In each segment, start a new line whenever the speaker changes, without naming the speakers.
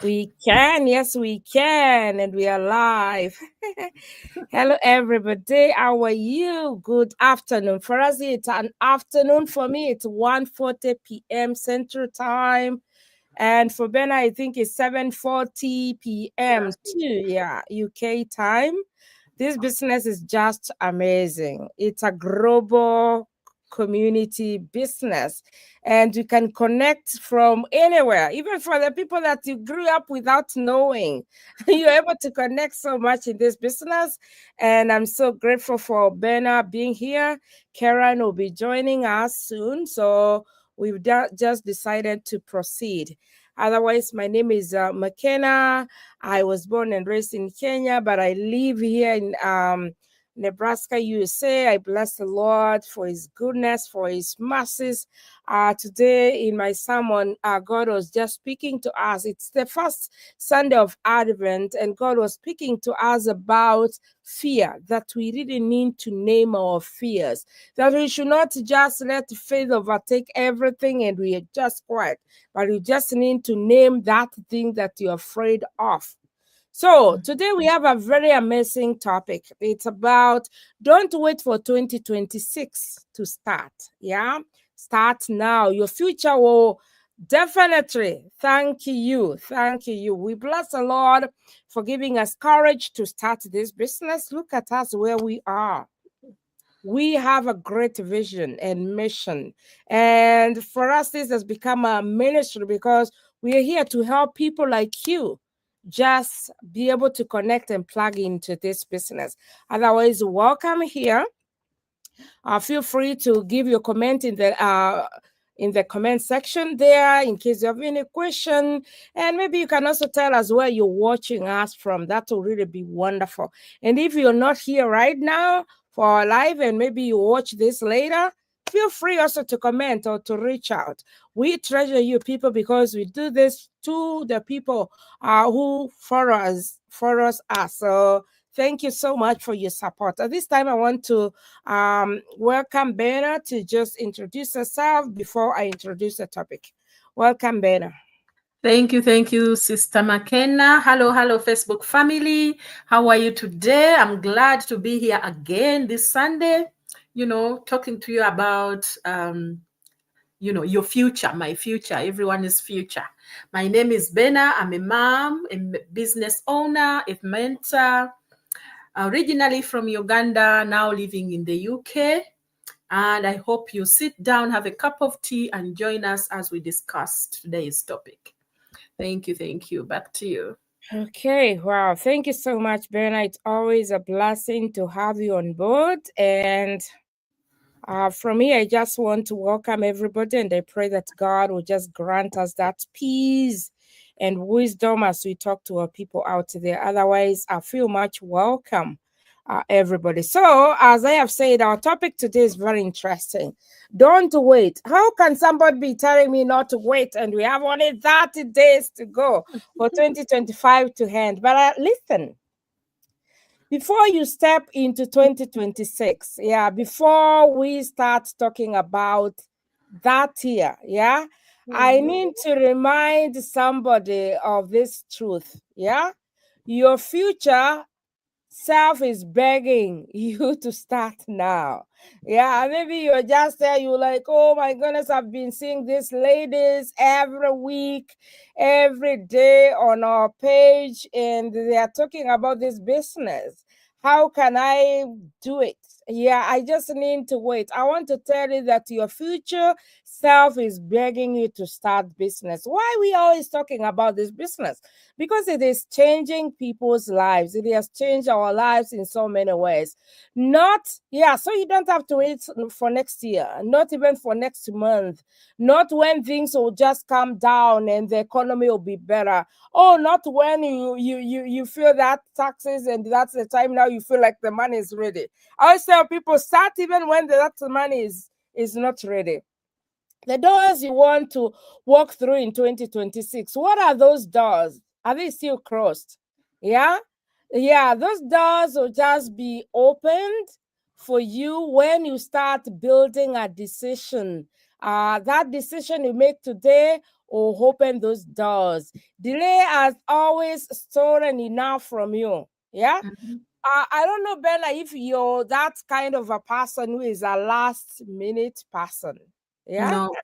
We can, yes, we can, and we are live. Hello, everybody. How are you? Good afternoon. For us, it's an afternoon. For me, it's 1:40 p.m. Central Time. And for Ben, I think it's 7:40 p.m. too. Yeah, UK time. This business is just amazing. It's a global community business, and you can connect from anywhere, even for the people that you grew up without knowing. You're able to connect so much in this business, and I'm so grateful for Benna being here. Karen will be joining us soon, so we've just decided to proceed. Otherwise, my name is McKenna. I was born and raised in Kenya, but I live here in Nebraska, USA. I bless the Lord for his goodness, for his mercies. Today in my sermon, God was just speaking to us. It's the first Sunday of Advent, and God was speaking to us about fear, that we really need to name our fears, that we should not just let faith overtake everything and we are just quiet, but we just need to name that thing that you're afraid of. So today we have a very amazing topic. It's about don't wait for 2026 to start. Yeah, start now. Your future will definitely thank you. Thank you. We bless the Lord for giving us courage to start this business. Look at us where we are. We have a great vision and mission. And for us, this has become a ministry because we are here to help people like you just be able to connect and plug into this business. Otherwise, welcome here. Feel free to give your comment in the comment section there in case you have any question. And maybe you can also tell us where you're watching us from. That will really be wonderful. And if you're not here right now for our live and maybe you watch this later, feel free also to comment or to reach out. We treasure you people because we do this to the people who follow us. So thank you so much for your support. At this time, I want to welcome Bena to just introduce herself before I introduce the topic. Welcome, Bena.
Thank you, Sister McKenna. Hello, Facebook family. How are you today? I'm glad to be here again this Sunday, talking to you about, your future, my future, everyone's future. My name is Bena. I'm a mom, a business owner, a mentor, originally from Uganda, now living in the UK. And I hope you sit down, have a cup of tea, and join us as we discuss today's topic. Thank you. Back to you.
Okay, wow. Thank you so much, Bena. It's always a blessing to have you on board. And from me, I just want to welcome everybody, and I pray that God will just grant us that peace and wisdom as we talk to our people out there. Otherwise, I feel much welcome, everybody. So, as I have said, our topic today is very interesting. Don't wait. How can somebody be telling me not to wait? And we have only 30 days to go for 2025 to end. But listen, before you step into 2026, before we start talking about that year, I need to remind somebody of this truth, your future self is begging you to start now. Maybe you're just there, you're like, oh my goodness, I've been seeing these ladies every week, every day on our page, and they are talking about this business. How can I do it? I just need to wait. I want to tell you that your future self is begging you to start business. Why are we always talking about this business? Because it is changing people's lives. It has changed our lives in so many ways. So you don't have to wait for next year, not even for next month, not when things will just come down and the economy will be better. Oh, not when you feel that taxes and that's the time now you feel like the money is ready. I always tell people, start even when that money is not ready. The doors you want to walk through in 2026, what are those doors? Are they still closed? Those doors will just be opened for you when you start building a decision. That decision you make today or open those doors. Delay has always stolen enough from you. Yeah.
Mhm.
I don't know, Bella, if you're that kind of a person who is a last minute person. Yeah.
No.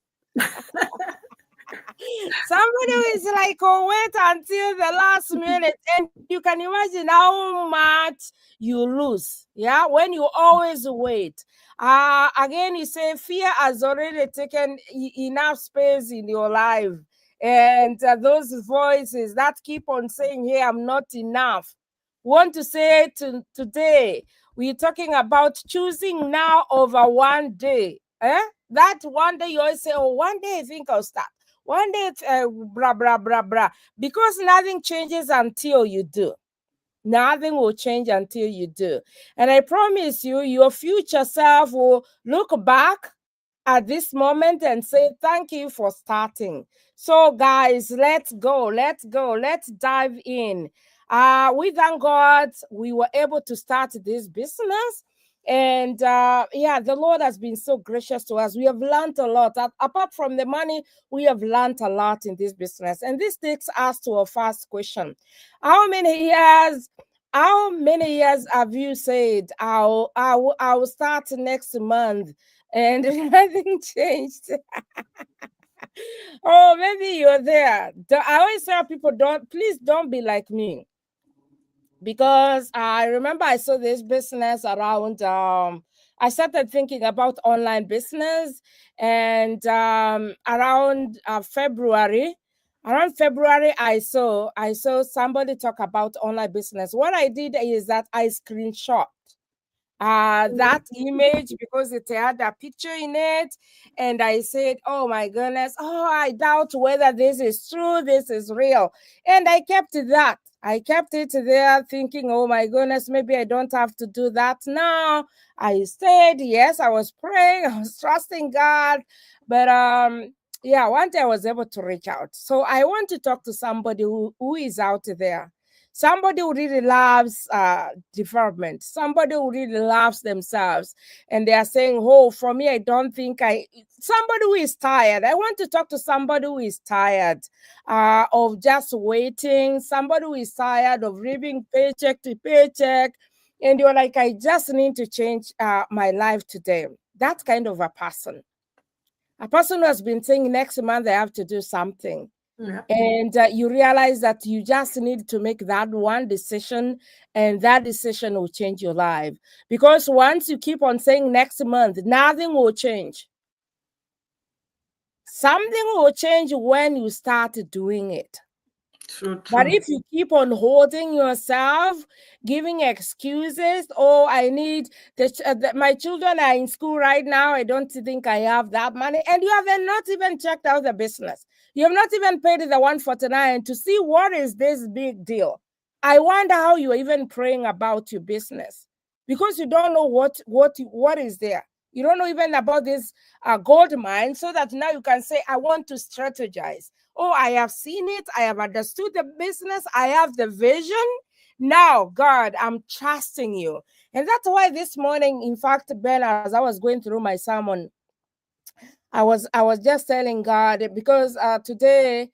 Somebody who is like, oh, wait until the last minute. And you can imagine how much you lose. Yeah. When you always wait. Again, you say fear has already taken enough space in your life. And those voices that keep on saying, hey, I'm not enough. Want to say today, we're talking about choosing now over one day. That one day you always say, oh, one day I think I'll start. One day, blah, blah, blah, blah. Because nothing changes until you do. Nothing will change until you do. And I promise you, your future self will look back at this moment and say, thank you for starting. So, guys, let's go. Let's go. Let's dive in. We thank God we were able to start this business. And yeah, the Lord has been so gracious to us. We have learned a lot. Apart from the money, we have learned a lot in this business. And this takes us to our first question. How many years? How many years have you said I'll start next month and nothing changed? Oh, maybe you're there. I always tell people, please don't be like me, because I remember I saw this business around. I started thinking about online business, and around February, I saw somebody talk about online business. What I did is that I screenshot that image because it had a picture in it, and I said, oh my goodness, oh, I doubt whether this is true, this is real. And I kept it there thinking, oh my goodness, maybe I don't have to do that now. I stayed, yes, I was praying, I was trusting God. But yeah, one day I was able to reach out. So I want to talk to somebody who is out there, somebody who really loves development, somebody who really loves themselves, and they are saying, oh, for me, I don't think somebody who is tired. I want to talk to somebody who is tired of just waiting, somebody who is tired of living paycheck to paycheck, and you're like, I just need to change my life today. That kind of a person who has been saying next month I have to do something,
Yeah.
and you realize that you just need to make that one decision, and that decision will change your life. Because once you keep on saying next month, nothing will change. Something will change when you start doing it.
True,
But
true.
if you keep on holding yourself, giving excuses, oh, I need my children are in school right now. I don't think I have that money. And you have not even checked out the business. You have not even paid the 149 to see what is this big deal. I wonder how you're even praying about your business, because you don't know what is there. You don't know even about this gold mine, so that now you can say, I want to strategize. Oh, I have seen it. I have understood the business. I have the vision. Now, God, I'm trusting you. And that's why this morning, in fact, Ben, as I was going through my sermon, I was just telling God, because today,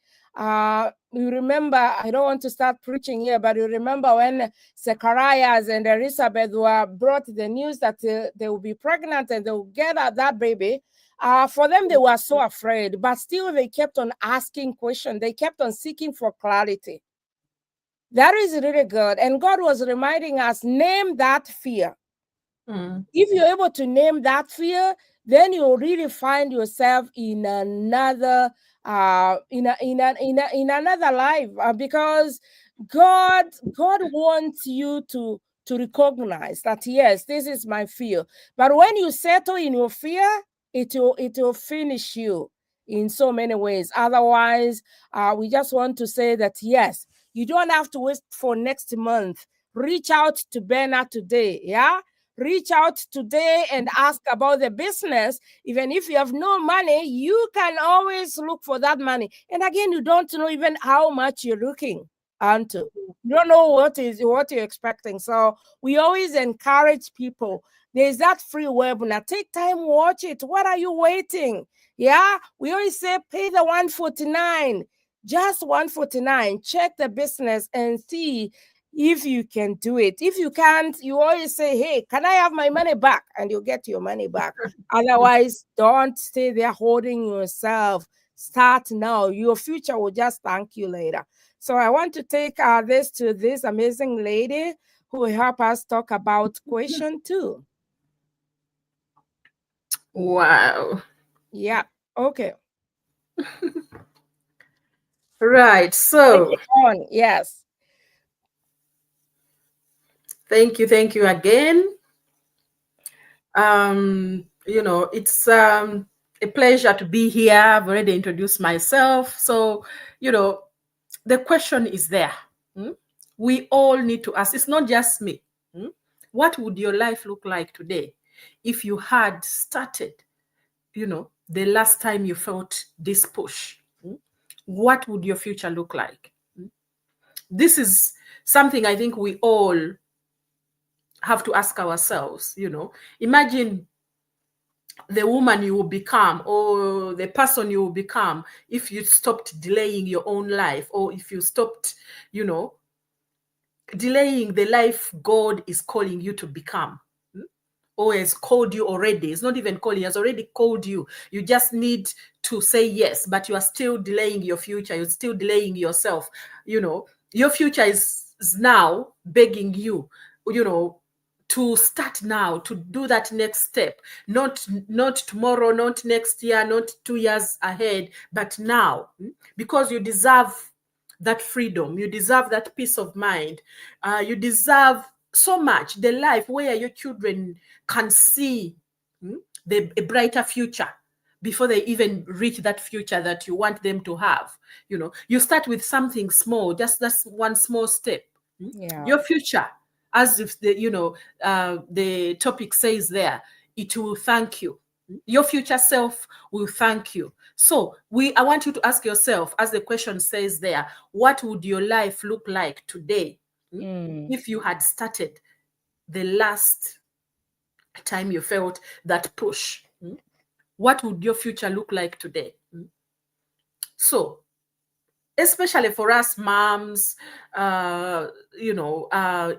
you remember, I don't want to start preaching here, but you remember when Zacharias and Elizabeth were brought the news that they will be pregnant and they will get that baby. For them, they were so afraid, but still they kept on asking questions. They kept on seeking for clarity. That is really good. And God was reminding us, name that fear.
Mm.
If you're able to name that fear, then you'll really find yourself in another in another life, because God wants you to recognize that, yes, this is my fear. But when you settle in your fear, it will finish you in so many ways. Otherwise, we just want to say that, yes, you don't have to wait for next month. Reach out to Bernard today. Yeah, reach out today and ask about the business. Even if you have no money, you can always look for that money. And again, you don't know even how much you're looking. onto. You don't know what you're expecting. So we always encourage people. There's that free webinar. Take time, watch it. What are you waiting? Yeah, we always say pay the 149, just 149. Check the business and see if you can do it. If you can't, you always say, hey, can I have my money back? And you'll get your money back. Otherwise, don't stay there holding yourself. Start now. Your future will just thank you later. So I want to take this to this amazing lady who will help us talk about question 2.
Wow.
Yeah. Okay.
Right.
Take
So
it on. Yes.
thank you again. It's a pleasure to be here. I've already introduced myself. So, the question is there. We all need to ask. It's not just me. What would your life look like today if you had started, the last time you felt this push? What would your future look like? This is something I think we all have to ask ourselves. Imagine the woman you will become or the person you will become if you stopped delaying your own life, or if you stopped, delaying the life God is calling you to become, or has called you already. It's not even calling, he has already called you. You just need to say yes, but you are still delaying your future. You're still delaying yourself. Your future is now begging you, to start now, to do that next step. Not tomorrow, not next year, not 2 years ahead, but now. Because you deserve that freedom. You deserve that peace of mind. You deserve so much, the life where your children can see a brighter future before they even reach that future that you want them to have. You start with something small, just that's one small step.
Yeah.
Your future, as if the topic says there, it will thank you. Your future self will thank you. So I want you to ask yourself, as the question says there, what would your life look like today if you had started the last time you felt that push? What would your future look like today? So, especially for us moms,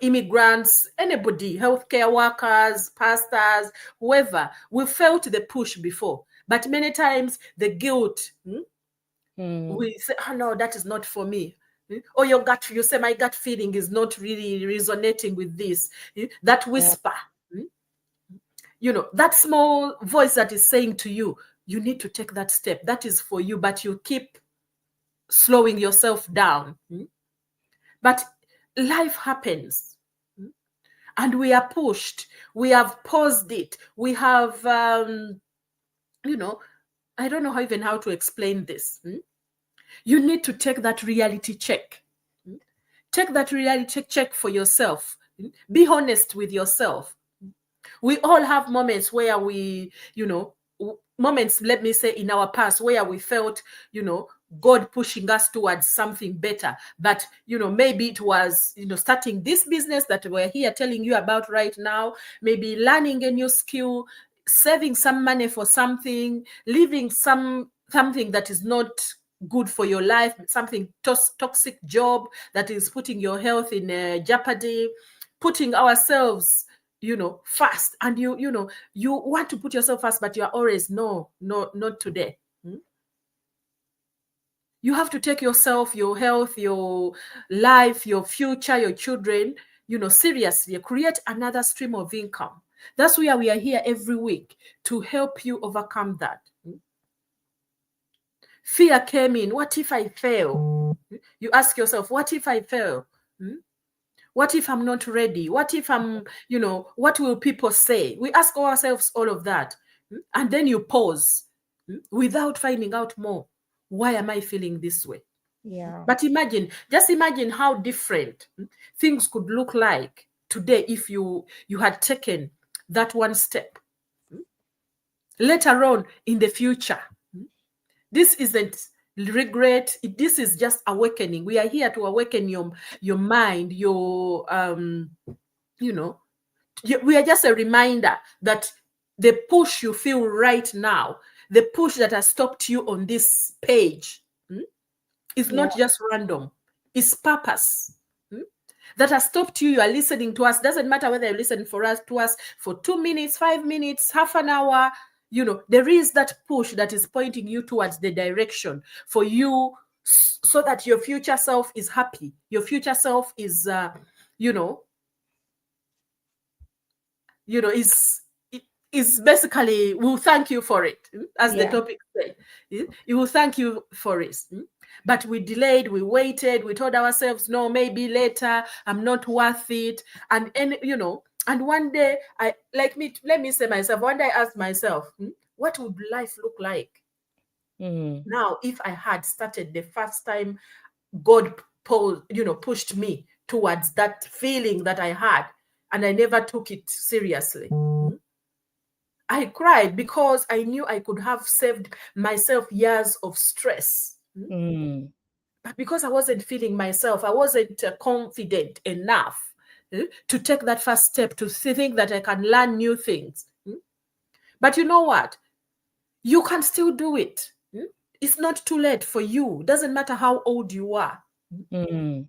immigrants, anybody, healthcare workers, pastors, whoever, we felt the push before. But many times the guilt, we say, oh no, that is not for me. Or you say, my gut feeling is not really resonating with this. That
Yeah.
whisper, that small voice that is saying to you, you need to take that step. That is for you, but you keep slowing yourself down. But life happens, and we are pushed. We have paused it. We have, I don't know even how to explain this. You need to take that reality check. Take that reality check for yourself. Be honest with yourself. We all have moments where moments, let me say, in our past where we felt, God pushing us towards something better. But, maybe it was, starting this business that we're here telling you about right now, maybe learning a new skill, saving some money for something, leaving something that is not good for your life, something toxic job that is putting your health in jeopardy, putting ourselves fast. And you want to put yourself first, but you're always no, not today. You have to take yourself, your health, your life, your future, your children, seriously. Create another stream of income. That's why we are here every week, to help you overcome that. Fear came in. What if I fail? You ask yourself, what if I fail? What if I'm not ready? What if I'm, what will people say? We ask ourselves all of that. And then you pause without finding out more. Why am I feeling this way?
Yeah.
But just imagine how different things could look like today if you had taken that one step. Later on in the future, this isn't regret. This is just awakening. We are here to awaken your mind, your you know, we are just a reminder that the push you feel right now, the push that has stopped you on this page, is
Yeah.
not just random. It's purpose. That has stopped you. You are listening to us. Doesn't matter whether you listen for us to us for 2 minutes, 5 minutes, half an hour. There is that push that is pointing you towards the direction for you, so that your future self is happy. Your future self is, you know, is basically will thank you for it, as the
Yeah.
topic said. It will thank you for it. But we delayed, we waited, we told ourselves, no, maybe later, I'm not worth it. And one day, let me say myself, one day I asked myself, what would life look like
Mm.
now if I had started the first time God pushed me towards that feeling that I had, and I never took it seriously. I cried because I knew I could have saved myself years of stress.
Mm.
But because I wasn't feeling myself, I wasn't confident enough to take that first step, to think that I can learn new things. But you know what? You can still do it. It's not too late for you. Doesn't matter how old you are.
Mm.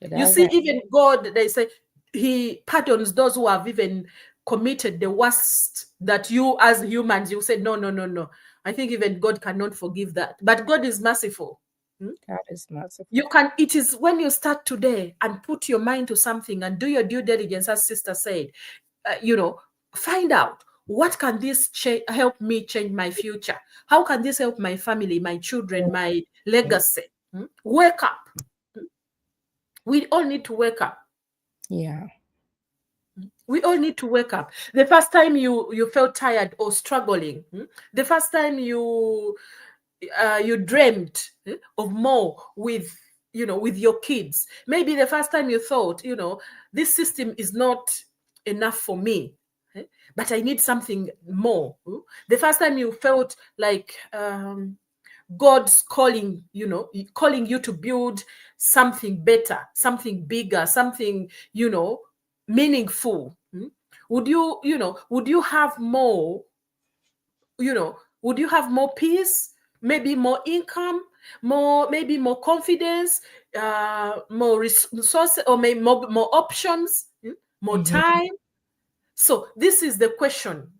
It
You see,
doesn't.
even God, they say, He pardons those who have even committed the worst, that you as humans, you say, no, no, no, no. I think even God cannot forgive that. But God is merciful.
God is
You
merciful.
can, it is when you start today and put your mind to something and do your due diligence, as sister said, find out, what can this help me change my future? How can this help my family, my children, my
Mm.
legacy? Wake up. We all need to wake up.
Yeah.
We all need to wake up. The first time you felt tired or struggling, the first time you dreamt of more with your kids, maybe the first time you thought, this system is not enough for me, but I need something more. The first time you felt like God's calling you to build something better, something bigger, something, meaningful. Would you have more, would you have more peace, maybe more income, maybe more confidence, more resources, or maybe more options, more
Mm-hmm.
time? So this is the question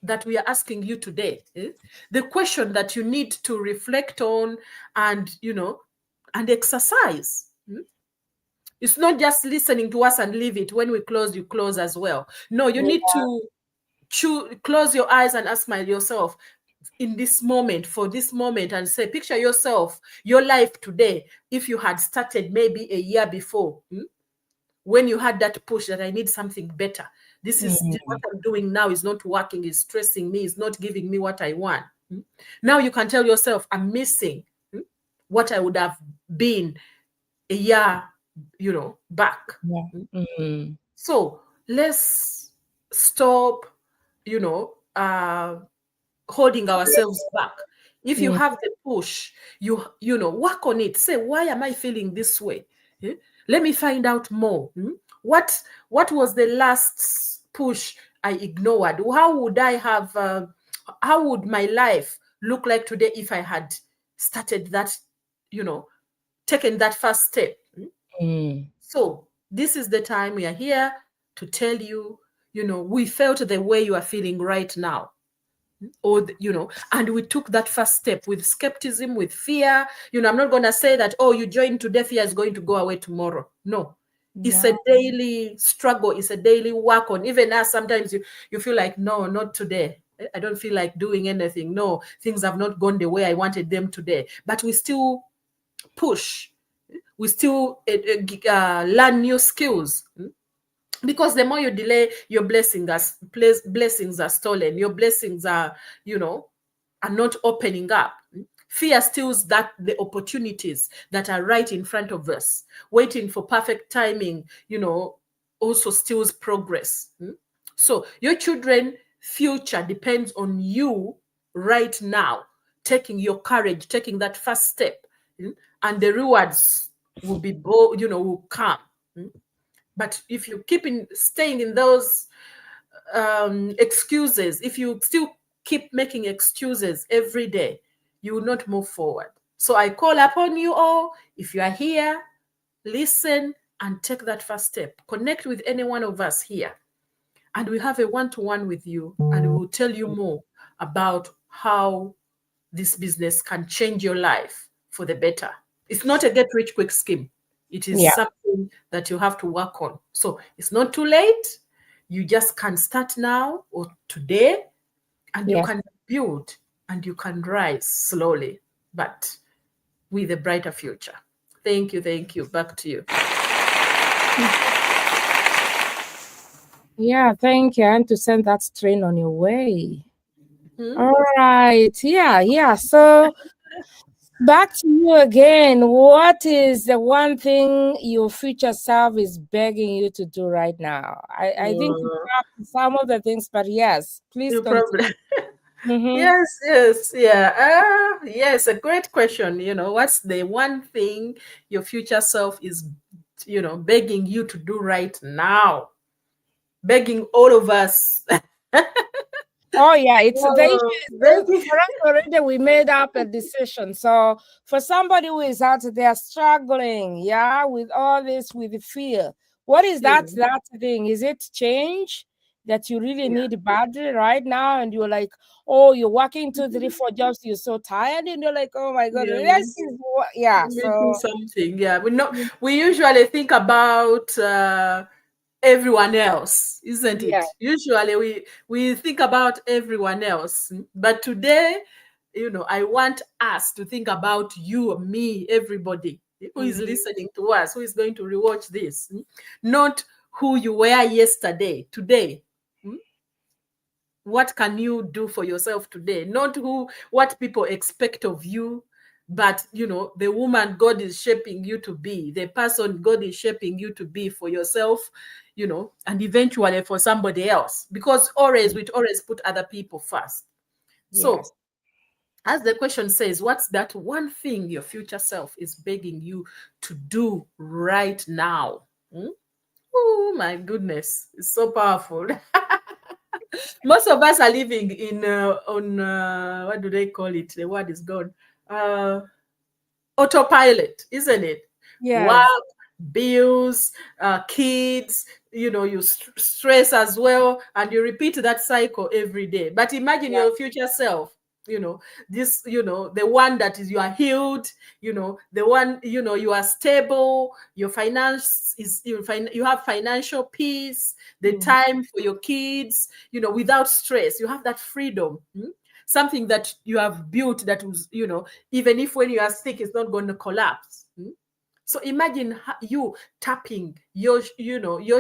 that we are asking you today. The question that you need to reflect on and, and exercise. It's not just listening to us and leave it. When we close, you close as well. No, you need
Yeah.
to close your eyes and ask yourself, in this moment, for this moment, and say, picture yourself, your life today, if you had started maybe a year before. When you had that push that I need something better. What
Mm.
I'm doing now is not working, is stressing me, is not giving me what I want. Now you can tell yourself, I'm missing what I would have been a year, back.
Yeah. Mm.
So let's stop, you know, uh, holding ourselves back. If you
Mm.
have the push, work on it. Say, why am I feeling this way? Let me find out more. What was the last push I ignored? How would my life look like today if I had started that, taken that first step?
Mm.
So this is the time we are here to tell you, we felt the way you are feeling right now, and we took that first step with skepticism, with fear. I'm not going to say that, oh, you joined today, fear is going to go away tomorrow. No, it's
Yeah.
a daily struggle. It's a daily work on. Even as sometimes you feel like, no, not today, I don't feel like doing anything. No, things have not gone the way I wanted them today, but we still push. We still learn new skills. Because the more you delay, your blessings are stolen. Your blessings are not opening up. Fear steals the opportunities that are right in front of us. Waiting for perfect timing, also steals progress. So your children future depends on you right now taking your courage, taking that first step, and the rewards will be, will come. But if you keep staying in those excuses, if you still keep making excuses every day, you will not move forward. So I call upon you all, if you are here, listen and take that first step. Connect with any one of us here, and we have a one-to-one with you, and we will tell you more about how this business can change your life for the better. It's not a get rich quick scheme. It is
Yeah.
something that you have to work on. So it's not too late. You just can start now or today, and you
Yes.
can build and you can rise slowly, but with a brighter future. Thank you. Thank you. Back to you.
Yeah, thank you. And to send that strain on your way.
Hmm?
All right. Yeah, yeah. So back to you again. What is the one thing your future self is begging you to do right now? I think you
Uh,
have some of the things, but yes, please
you probably.
continue. Mm-hmm.
Yes, yes, yeah. Yes, a great question. What's the one thing your future self is, begging you to do right now? Begging all of us.
Oh yeah, it's the issue
Oh,
is
begging.
for us already we made up a decision. So for somebody who is out there struggling, yeah, with all this with fear, what is
Yeah,
that thing? Is it change that you really
yeah,
need badly right now? And you're like, oh, you're working 2, 3, 4 jobs, you're so tired, and you're like, oh my god,
yeah.
this is what yeah.
Making
So
something. Yeah, we usually think about everyone else, isn't
yeah.
it? Usually we think about everyone else. But today, I want us to think about you, me, everybody who is
Mhm.
listening to us, who is going to rewatch this. Not who you were yesterday, today. mm, what can you do for yourself today? Not what people expect of you, but the woman God is shaping you to be, the person God is shaping you to be for yourself, and eventually for somebody else, because always we always put other people first.
Yes.
So as the question says, what's that one thing your future self is begging you to do right now? Oh my goodness, it's so powerful. Most of us are living in on what do they call it? The word is gone. Uh, Autopilot, isn't it? Work,
Yes.
bills, kids. You stress as well, and you repeat that cycle every day. But imagine
Yeah.
your future self. This. The one that is you are healed. The one you are stable. Your finance is you have financial peace. The
Mhm.
time for your kids. Without stress, you have that freedom. Something that you have built that was even if when you are sick, it's not going to collapse. So imagine you tapping your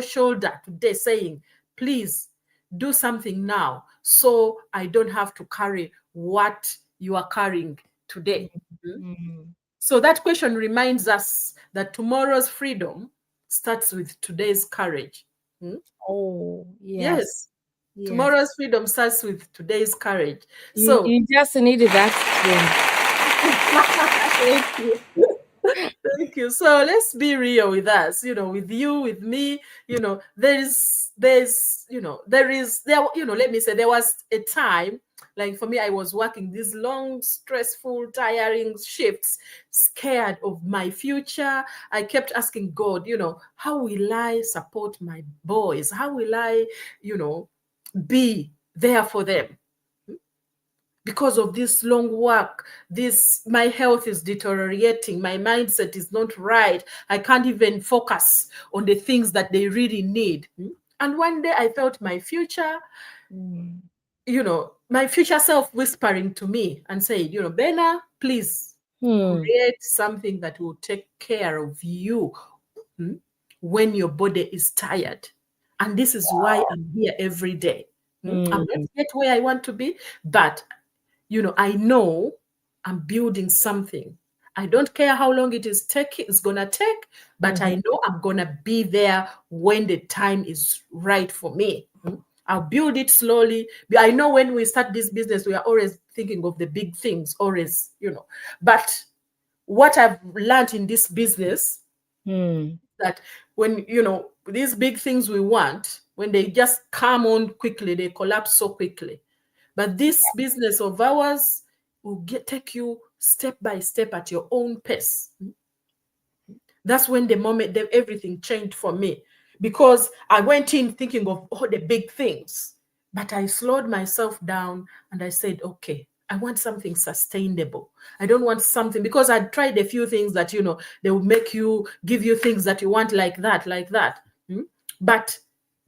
shoulder today, saying, "Please do something now, so I don't have to carry what you are carrying today." Mm.
Mhm.
So that question reminds us that tomorrow's freedom starts with today's courage. Mm.
Oh yes.
Yes,
Yes.
tomorrow's freedom starts with today's courage.
You
So
you just needed that strength.
thank you. Thank you. So let's be real with us, with you, with me, let me say there was a time, like for me, I was working these long, stressful, tiring shifts, scared of my future. I kept asking God, how will I support my boys? How will I, be there for them? Because of this long work, my health is deteriorating, my mindset is not right, I can't even focus on the things that they really need. And one day I felt
Mm.
my future self whispering to me and saying, Bena, please
Hmm.
create something that will take care of you hmm, when your body is tired. And this is why I'm here every day. I'm not
Mm.
yet where I want to be, but I know I'm building something. I don't care how long it's gonna take, but
Mhm.
I know I'm gonna be there when the time is right for me. I'll build it slowly. I know when we start this business, we are always thinking of the big things, always, But what I've learned in this business, that when, these big things we want, when they just come on quickly, they collapse so quickly. But this business of ours will take you step by step at your own pace. That's when the moment that everything changed for me, because I went in thinking of all the big things, but I slowed myself down and I said, okay, I want something sustainable. I don't want something, because I tried a few things that, they will give you things that you want, like that, like that. But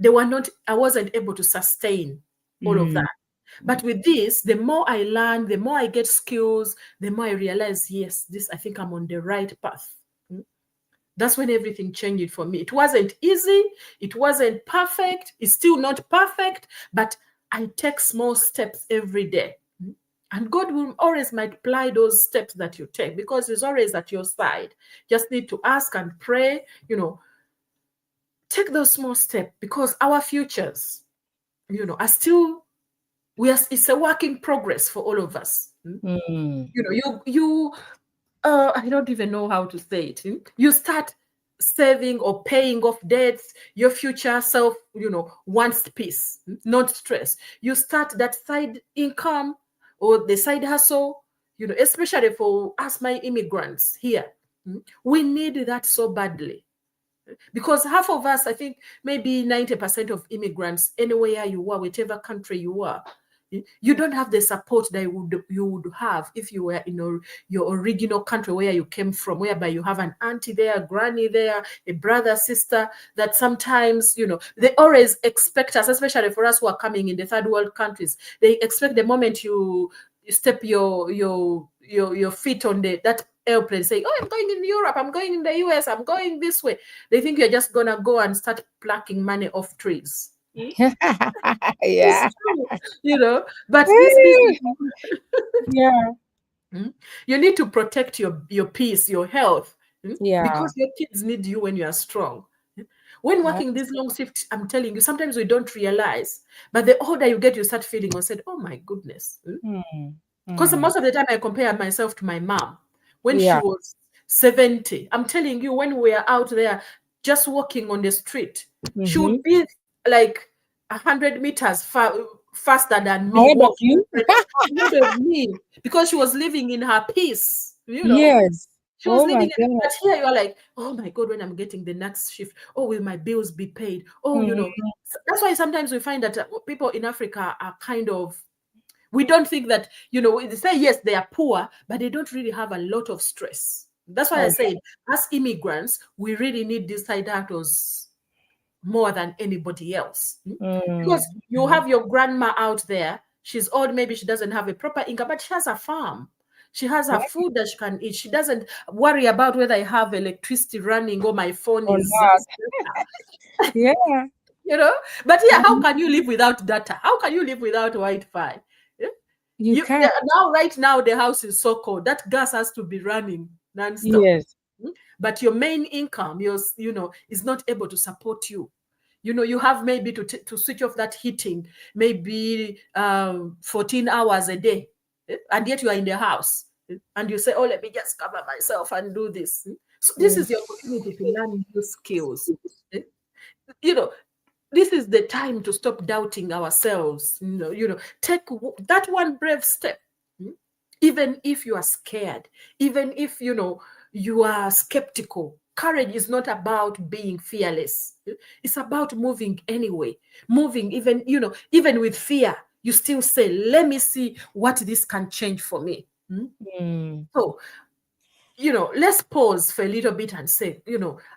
they were not, I wasn't able to sustain all of that. But with this, the more I learn, the more I get skills, the more I realize, yes, this, I think I'm on the right path. That's when everything changed for me. It wasn't easy. It wasn't perfect. It's still not perfect, but I take small steps every day. And God will always multiply those steps that you take, because He's always at your side. Just need to ask and pray, take those small steps, because our futures, are still, it's a work in progress for all of us. I don't even know how to say it. You start saving or paying off debts. Your future self, wants peace, not stress. You start that side income or the side hustle, especially for us, my immigrants here. We need that so badly. Because half of us, I think maybe 90% of immigrants, anywhere you are, whichever country you are, you don't have the support that you would have if you were in your original country where you came from, whereby you have an auntie there, a granny there, a brother, sister, that sometimes, they always expect us, especially for us who are coming in the third world countries. They expect the moment you step your feet on that airplane, saying, oh, I'm going in Europe, I'm going in the US, I'm going this way. They think you're just gonna go and start plucking money off trees.
Yeah.
It's true, but this business,
Yeah.
you need to protect your peace, your health,
Yeah.
because your kids need you when you are strong. When working
That's
this long shift, I'm telling you, sometimes we don't realize, but the older you get, you start feeling, or said, oh my goodness. Because most of the time I compare myself to my mom when she
yeah.
was 70. I'm telling you, when we are out there just walking on the street, she would be like 100 meters faster than me,
Ahead of
walking
you?
ahead of me, because she was living in her peace.
Yes.
She was
Oh
living
my
in,
God.
but here you're like, oh my God, when I'm getting the next shift, oh, will my bills be paid? Oh, that's why sometimes we find that people in Africa are kind of, we don't think that, they say, yes, they are poor, but they don't really have a lot of stress. That's why I
Oh,
said, as immigrants, we really need these side hustles more than anybody else. Because you have your grandma out there, she's old, maybe she doesn't have a proper income, but she has a farm. She has her
yeah.
food that she can eat. She doesn't worry about whether I have electricity running or my phone
Or
is
not. Yeah.
you know. But yeah, how
Mhm.
can you live without data? How can you live without Wi-Fi? Yeah?
You can.
Now, right now, the house is so cold. That gas has to be running non-stop.
Yes.
But your main income, is not able to support you. You have maybe to switch off that heating, maybe 14 hours a day, and yet you are in the house, and you say, oh, let me just cover myself and do this. So this
Mm.
is the opportunity to learn new skills. eh. You know, this is the time to stop doubting ourselves. Take that one brave step. mm, Even if you are scared, even if you are skeptical. Courage is not about being fearless. It's about moving anyway. Moving, even with fear, you still say, let me see what this can change for me.
Mm.
So, let's pause for a little bit and say,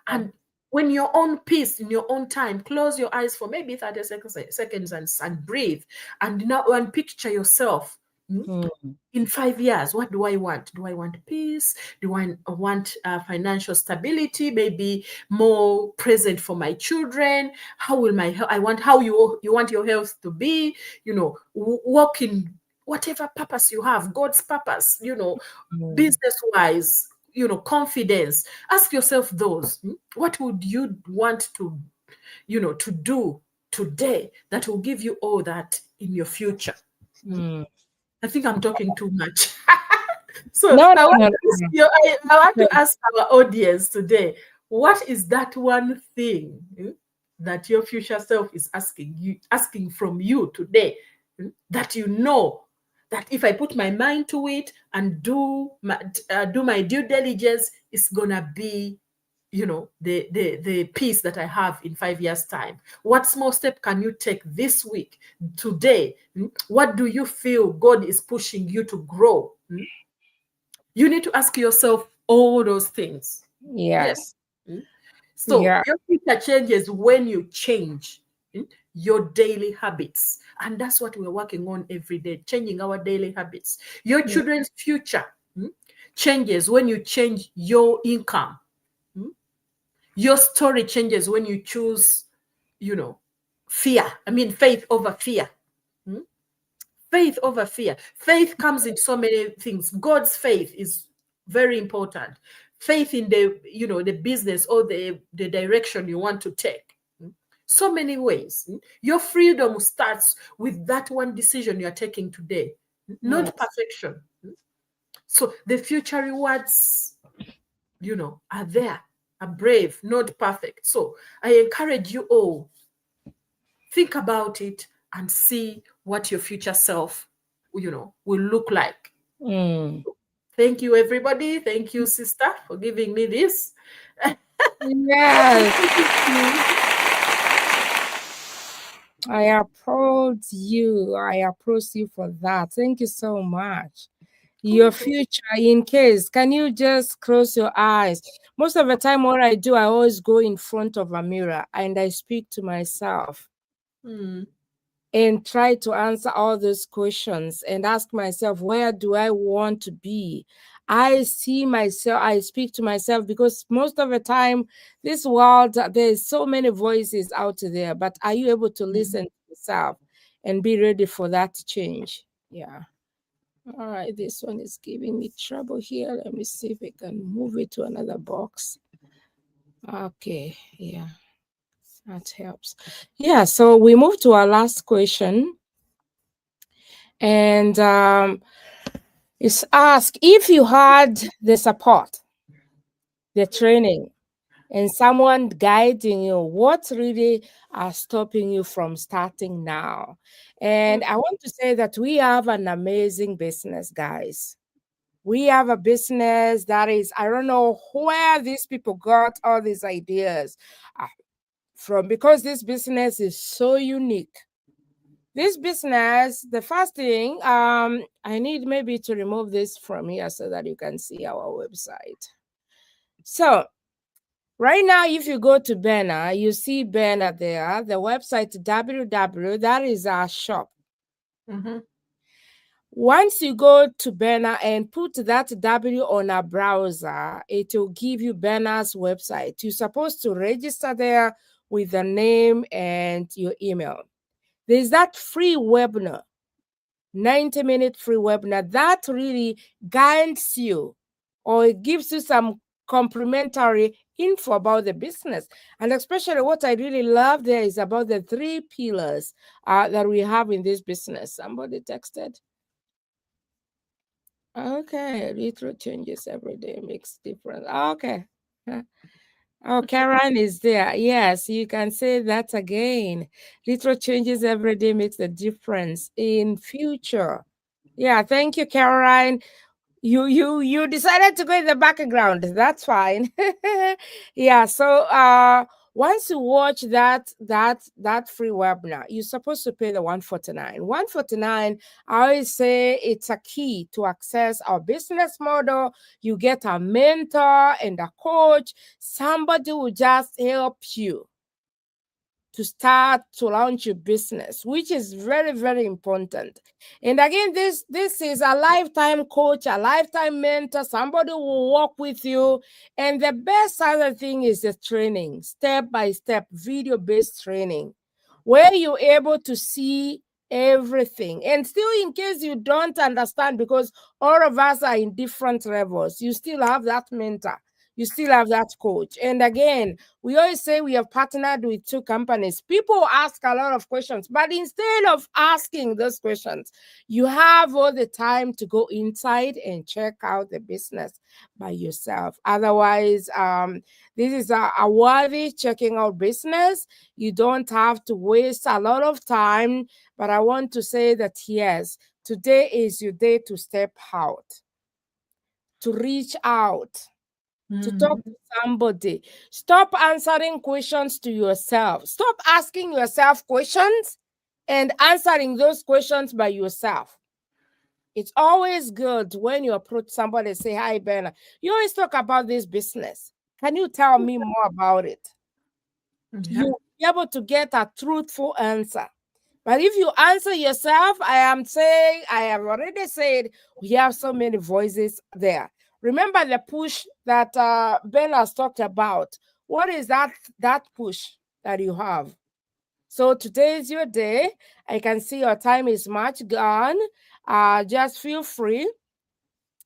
and when you're on peace, in your own time, close your eyes for maybe 30 seconds and breathe. And now and picture yourself.
Mm.
In 5 years, what do I want? Do I want peace? Do I want financial stability? Maybe more present for my children? How will my health? I want how you want your health to be. Walk in whatever purpose you have, God's purpose.
Mm.
Business wise. Confidence. Ask yourself those. What would you want to do? today that will give you all that in your future?
Mm.
I think I'm talking too much. So
No,
I
no,
want
no,
to ask
no.
you, I want
No.
to ask our audience today, what is that one thing that your future self is asking from you today, that you know that if I put my mind to it and do my due diligence, it's gonna be, the peace that I have in 5 years' time. What small step can you take this week, today? What do you feel God is pushing you to grow? You need to ask yourself all those things. Yeah.
Yes.
Mm. So
Yeah.
your future changes when you change your daily habits. And that's what we're working on every day, changing our daily habits. Your
Yeah.
children's future changes when you change your income. Mm. Your story changes when you choose, fear. I mean, faith over fear. Mm. Faith over fear. Faith comes in so many things. God's faith is very important. Faith in the business or the direction you want to take. So many ways. Your freedom starts with that one decision you're taking today, not
Yes.
perfection. So the future rewards, are there, are brave, not perfect. So I encourage you all, think about it and see what your future self, will look like.
Mm.
Thank you, everybody. Thank you, sister, for giving me this.
Yes. I applaud you. I applaud you for that. Thank you so much. Your
Okay.
future, in case, can you just close your eyes? Most of the time, what I do, I always go in front of a mirror and I speak to myself
Hmm.
and try to answer all those questions and ask myself, where do I want to be? I see myself, I speak to myself because most of the time, this world, there's so many voices out there, but are you able to listen to yourself and be ready for that change? Yeah. All right, this one is giving me trouble here. Let me see if I can move it to another box. Okay, yeah, that helps. Yeah, so we move to our last question. And it's asked if you had the support, the training, and someone guiding you, what really are stopping you from starting now? And I want to say that we have an amazing business, guys. We have a business that is, I don't know where these people got all these ideas from, because this business is so unique. This business, the first thing, I need maybe to remove this from here so that you can see our website. So right now, if you go to banner, you see banner there, the website www, that is our shop.
Mm-hmm.
Once you go to banner and put that W on a browser, it will give you banner's website. You're supposed to register there with the name and your email. There's that free webinar, 90-minute free webinar that really guides you, or it gives you some complimentary info about the business. And especially what I really love there is about the 3 pillars that we have in this business. Somebody texted. Okay, little changes every day makes difference. Okay. Oh, Karen is there. Yes, you can say that again. Little changes every day makes a difference in future. Yeah, thank you, Caroline. You decided to go in the background. That's fine. Yeah, so once you watch that free webinar, you're supposed to pay the 149. 149, I always say it's a key to access our business model. You get a mentor and a coach. Somebody will just help you to start to launch your business, which is very, very important. And again, this is a lifetime coach, a lifetime mentor. Somebody will walk with you. And the best other thing is the training, step by step, video based training, where you're able to see everything. And still, in case you don't understand, because all of us are in different levels, you still have that mentor. you still have that coach. And again, we always say we have partnered with two companies. People ask a lot of questions, but instead of asking those questions, you have all the time to go inside and check out the business by yourself. Otherwise, this is a worthy checking out business. You don't have to waste a lot of time. But I want to say that yes, today is your day to step out, to reach out, to talk to
Mhm.
somebody. Stop answering questions to yourself. Stop asking yourself questions and answering those questions by yourself. It's always good when you approach somebody and say, "Hi, Ben, you always talk about this business. Can you tell me more about it?"
Yeah.
You'll be able to get a truthful answer. But if you answer yourself, I am saying, I have already said, we have so many voices there. Remember the push that Ben has talked about. What is that push that you have? So today is your day. I can see your time is much gone. Just feel free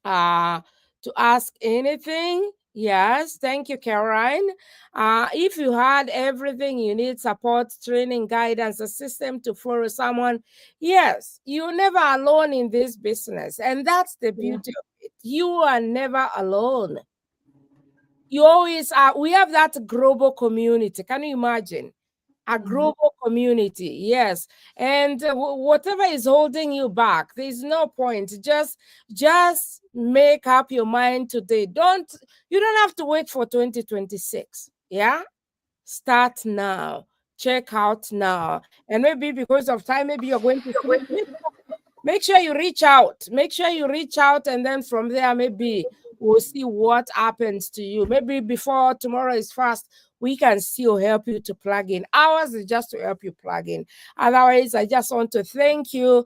uh, to ask anything. Yes, thank you, Caroline. If you had everything you need, support, training, guidance, a system to follow someone, yes, you're never alone in this business. And that's the
Yeah.
beauty of it. You are never alone. You always are. We have that global community. Can you imagine? A
Mhm.
global community, yes. And whatever is holding you back, there's no point. Just make up your mind today. You don't have to wait for 2026. Yeah, start now. Check out now. And maybe because of time, maybe you're going to sleep. Make sure you reach out. Make sure you reach out, and then from there, maybe we'll see what happens to you. Maybe before tomorrow is fast, we can still help you to plug in. Ours is just to help you plug in. Otherwise, I just want to thank you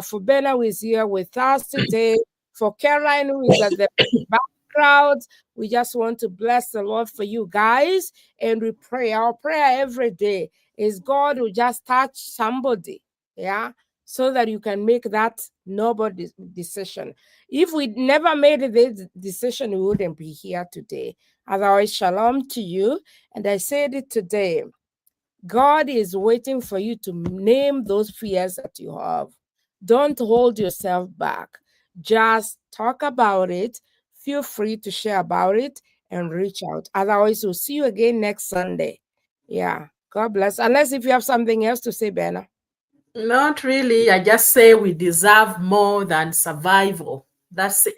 for Bena, who is here with us today, for Caroline, who is at the background. We just want to bless the Lord for you guys, and we pray. Our prayer every day is God will just touch somebody. Yeah, so that you can make that noble decision. If we never made this decision, we wouldn't be here today. Otherwise, shalom to you. And I said it today. God is waiting for you to name those fears that you have. Don't hold yourself back. Just talk about it. Feel free to share about it and reach out. Otherwise, we'll see you again next Sunday. Yeah. God bless. Unless if you have something else to say, Benna.
Not really. I just say we deserve more than survival. That's it.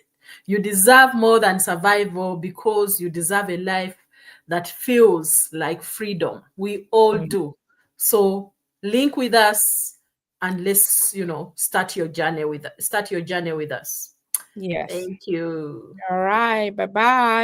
You deserve more than survival because you deserve a life that feels like freedom. We all do. So link with us and let's, start your journey with us.
Yes.
Thank you.
All right. Bye bye.